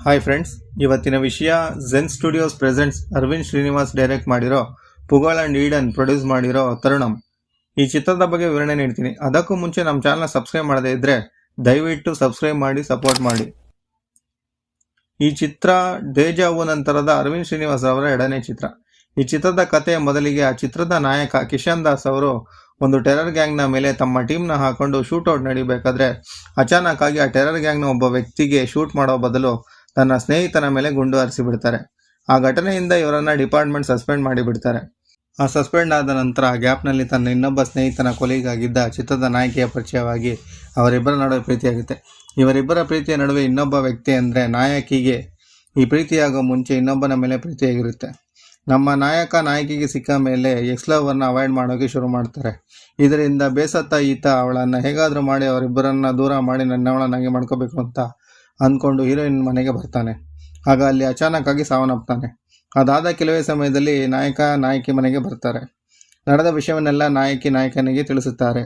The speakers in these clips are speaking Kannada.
ಹಾಯ್ ಫ್ರೆಂಡ್ಸ್, ಇವತ್ತಿನ ವಿಷಯ Zen Studios presents Aravind Srinivas direct ಮಾಡಿರೋ ಪುಗಳ್ ಅಂಡ್ ಈಡನ್ ಪ್ರೊಡ್ಯೂಸ್ ಮಾಡಿರೋ ತರುಣಂ. ಈ ಚಿತ್ರದ ಬಗ್ಗೆ ವಿವರಣೆ ನೀಡ್ತೀನಿ. ಅದಕ್ಕೂ ಮುಂಚೆ ನಮ್ಮ ಚಾನಲ್ ಸಬ್ಸ್ಕ್ರೈಬ್ ಮಾಡದೇ ಇದ್ರೆ ದಯವಿಟ್ಟು ಸಬ್ಸ್ಕ್ರೈಬ್ ಮಾಡಿ, ಸಪೋರ್ಟ್ ಮಾಡಿ. ಈ ಚಿತ್ರ ಡೇಜಾವು ನಂತರದ ಅರವಿಂದ್ ಶ್ರೀನಿವಾಸ್ ಅವರ ಎರಡನೇ ಚಿತ್ರ. ಈ ಚಿತ್ರದ ಕಥೆ ಮೊದಲಿಗೆ ಆ ಚಿತ್ರದ ನಾಯಕ ಕಿಶನ್ ದಾಸ್ ಅವರು ಒಂದು ಟೆರರ್ ಗ್ಯಾಂಗ್ನ ಮೇಲೆ ತಮ್ಮ ಟೀಮ್ನ ಹಾಕೊಂಡು ಶೂಟ್ಔಟ್ ನಡೀಬೇಕಾದ್ರೆ ಅಚಾನಕ್ ಆಗಿ ಆ ಟೆರರ್ ಗ್ಯಾಂಗ್ನ ಒಬ್ಬ ವ್ಯಕ್ತಿಗೆ ಶೂಟ್ ಮಾಡೋ ಬದಲು ತನ್ನ ಸ್ನೇಹಿತನ ಮೇಲೆ ಗುಂಡು ಹಾರಿಸಿ ಬಿಡ್ತಾರೆ. ಆ ಘಟನೆಯಿಂದ ಇವರನ್ನ ಡಿಪಾರ್ಟ್ಮೆಂಟ್ ಸಸ್ಪೆಂಡ್ ಮಾಡಿಬಿಡ್ತಾರೆ. ಆ ಸಸ್ಪೆಂಡ್ ಆದ ನಂತರ ಆ ಗ್ಯಾಪ್ನಲ್ಲಿ ತನ್ನ ಇನ್ನೊಬ್ಬ ಸ್ನೇಹಿತನ ಕೊಲೆಗಾಗಿದ್ದ ಚಿತ್ರದ ನಾಯಕಿಯ ಪರಿಚಯವಾಗಿ ಅವರಿಬ್ಬರ ನಡುವೆ ಪ್ರೀತಿಯಾಗುತ್ತೆ. ಇವರಿಬ್ಬರ ಪ್ರೀತಿಯ ನಡುವೆ ಇನ್ನೊಬ್ಬ ವ್ಯಕ್ತಿ ಅಂದರೆ ನಾಯಕಿಗೆ ಈ ಪ್ರೀತಿಯಾಗೋ ಮುಂಚೆ ಇನ್ನೊಬ್ಬನ ಮೇಲೆ ಪ್ರೀತಿಯಾಗಿರುತ್ತೆ. ನಮ್ಮ ನಾಯಕಿಗೆ ಸಿಕ್ಕ ಮೇಲೆ ಎಕ್ಸ್ಲವರ್ನ ಅವಾಯ್ಡ್ ಮಾಡೋಕೆ ಶುರು ಮಾಡ್ತಾರೆ. ಇದರಿಂದ ಬೇಸತ್ತ ಈತ ಅವಳನ್ನು ಹೇಗಾದರೂ ಮಾಡಿ ಅವರಿಬ್ಬರನ್ನ ದೂರ ಮಾಡಿ ನನ್ನವಳನ್ನಾಗಿ ಮಾಡ್ಕೋಬೇಕು ಅಂತ ಅಂದ್ಕೊಂಡು ಹೀರೋಯಿನ್ ಮನೆಗೆ ಬರ್ತಾನೆ. ಆಗ ಅಲ್ಲಿ ಅಚಾನಕ್ ಆಗಿ ಸಾವನ್ನಪ್ತಾನೆ. ಅದಾದ ಕೆಲವೇ ಸಮಯದಲ್ಲಿ ನಾಯಕಿ ಮನೆಗೆ ಬರ್ತಾರೆ. ನಡೆದ ವಿಷಯವನ್ನೆಲ್ಲ ನಾಯಕನಿಗೆ ತಿಳಿಸುತ್ತಾರೆ.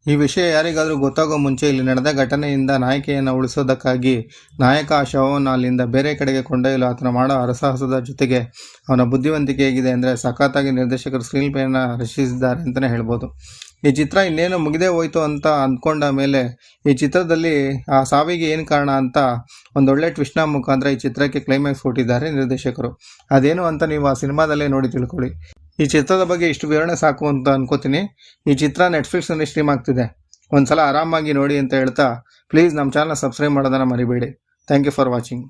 ಈ ವಿಷಯ ಯಾರಿಗಾದರೂ ಗೊತ್ತಾಗೋ ಮುಂಚೆ ಇಲ್ಲಿ ನಡೆದ ಘಟನೆಯಿಂದ ನಾಯಕಿಯನ್ನು ಉಳಿಸೋದಕ್ಕಾಗಿ ನಾಯಕ ಆ ಶವವನ್ನು ಅಲ್ಲಿಂದ ಬೇರೆ ಕಡೆಗೆ ಕೊಂಡೊಯ್ಯಲು ಆತನ ಮಾಡೋ ಹರಸಾಹಸದ ಜೊತೆಗೆ ಅವನ ಬುದ್ಧಿವಂತಿಕೆ ಹೇಗಿದೆ ಅಂದರೆ ಸಖತ್ತಾಗಿ ನಿರ್ದೇಶಕರು ಸ್ಕ್ರೀನ್ ಪ್ಲೇನ ರಚಿಸಿದ್ದಾರೆ ಅಂತಲೇ ಹೇಳ್ಬೋದು. ಈ ಚಿತ್ರ ಇನ್ನೇನು ಮುಗಿದೇ ಹೋಯ್ತು ಅಂತ ಅಂದ್ಕೊಂಡ ಮೇಲೆ ಈ ಚಿತ್ರದಲ್ಲಿ ಆ ಸಾವಿಗೆ ಏನು ಕಾರಣ ಅಂತ ಒಂದೊಳ್ಳೆ ಟ್ವಿಸ್ಟ್ನ ಮುಖಾಂತರ ಈ ಚಿತ್ರಕ್ಕೆ ಕ್ಲೈಮ್ಯಾಕ್ಸ್ ಕೊಟ್ಟಿದ್ದಾರೆ ನಿರ್ದೇಶಕರು. ಅದೇನು ಅಂತ ನೀವು ಆ ಸಿನಿಮಾದಲ್ಲೇ ನೋಡಿ ತಿಳ್ಕೊಳ್ಳಿ. ಈ ಚಿತ್ರದ ಬಗ್ಗೆ ಇಷ್ಟು ವಿವರಣೆ ಸಾಕು ಅಂತ ಅನ್ಕೋತೀನಿ. ಈ ಚಿತ್ರ ನೆಟ್ಫ್ಲಿಕ್ಸ್ನಲ್ಲಿ ಸ್ಟ್ರೀಮ್ ಆಗ್ತಿದೆ. ಒಂದ್ಸಲ ಆರಾಮಾಗಿ ನೋಡಿ ಅಂತ ಹೇಳ್ತಾ ಪ್ಲೀಸ್ ನಮ್ಮ ಚಾನಲ್ ಸಬ್ಸ್ಕ್ರೈಬ್ ಮಾಡೋದನ್ನು ಮರಿಬೇಡಿ. Thank you for watching.